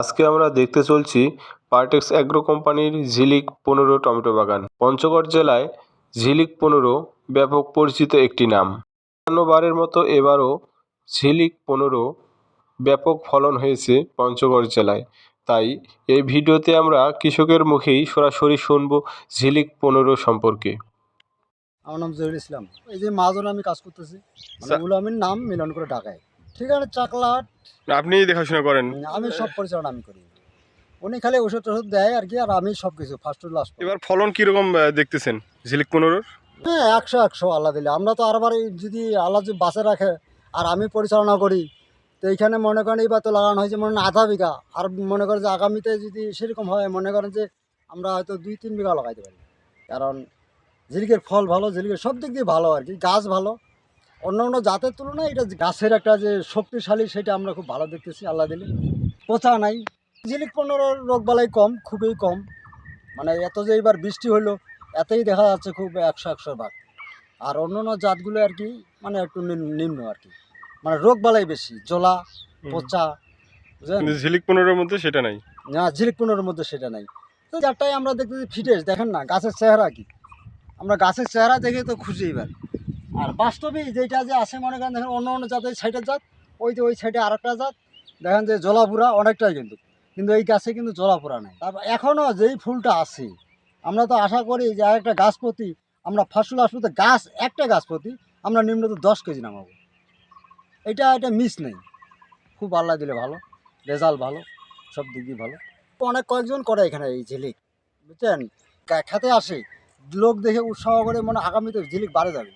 আজকে আমরা দেখতে চলছি পার্টেক্স অ্যাগ্রো কোম্পানির ঝিলিক 15 টমেটো বাগান। পঞ্চগড় জেলায় ঝিলিক 15 ব্যাপক পরিচিত একটি নাম। অন্যবারের মতো এবারও ঝিলিক 15 ব্যাপক ফলন হয়েছে পঞ্চগড় জেলায়। তাই এই ভিডিওতে আমরা কৃষকের মুখেই সরাসরি শুনব ঝিলিক 15 সম্পর্কে। আমার নাম জহির ইসলাম। এই যে মাজন আমি কাজ করতেছি, মানে ওগুলো আমি নাম মিলন করে ঢাকায়। ঠিকানা চাকলাট। আপনি দেখাশোনা করেন? আমি সব পরিচালনা আমি করি। উনি খালি ওষুধ টষুধ দেয় আর কি, আর আমি সব কিছু ফার্স্ট টু লাস্ট। এবার ফলন কিরকম দেখতেছেন ঝিলিক 15-র? হ্যাঁ, 100 আল্লাহ দিলে। আমরা তো আরবার যদি আল্লাহ যদি বাঁচে রাখে আর আমি পরিচালনা করি, তো এইখানে মনে করেন এইবার তো লাগানো হয়েছে মনে হয় আধা বিঘা। আর মনে করেন যে আগামীতে যদি সেরকম হয়, মনে করেন যে আমরা হয়তো 2-3 বিঘা লাগাইতে পারি। কারণ ঝিলিকের ফল ভালো, ঝিলিকের সব দিক দিয়ে ভালো আর কি, গাছ ভালো। অন্য অন্য জাতের তুলনায় এটা গাছের একটা যে শক্তিশালী, সেটা আমরা খুব ভালো দেখতেছি আল্লাহ দিলে। পচা নাই। ঝিলিক 15 রোগবালাই কম, খুবই কম। মানে এত যে এবার বৃষ্টি হলো, এতেই দেখা যাচ্ছে খুব 100 ভাগ। আর অন্য অন্য জাতগুলো আর কি মানে একটু নিম্ন আর কি, মানে রোগবালাই বেশি, জলা, পচা, বুঝলেন? ঝিলিক 15-র মধ্যে সেটা নাই। না, ঝিলিক 15-র মধ্যে সেটা নাই। তো যারটাই আমরা দেখতেছি ফিটেস, দেখেন না গাছের চেহারা কি, আমরা গাছের চেহারা দেখে তো খুশি এবার। আর বাস্তবে যেটা যে আছে মনে করেন, দেখেন অন্য অন্য জাতের সাইডের জাত, ওই যে ওই সাইডে আর একটা জাত দেখেন যে জলাপুরা অনেকটাই, কিন্তু কিন্তু এই গাছে কিন্তু জলাপুরা নেই। তারপর এখনও যেই ফুলটা আছে, আমরা তো আশা করি যে একটা গাছ প্রতি আমরা ফার্স্ট লাস্ট গাছ একটা গাছ প্রতি আমরা নিম্নত 10 কেজি নামাবো। এটা এটা মিস নেই। খুব আল্লাহ দিলে ভালো, রেজাল্ট ভালো, সব দিক দিয়ে ভালো। অনেক কয়েকজন করে এখানে এই ঝিলিক, বুঝছেন? খেতে আসে লোক দেখে উৎসাহ করে, মানে আগামীতে ঝিলিক বাড়ে যাবে।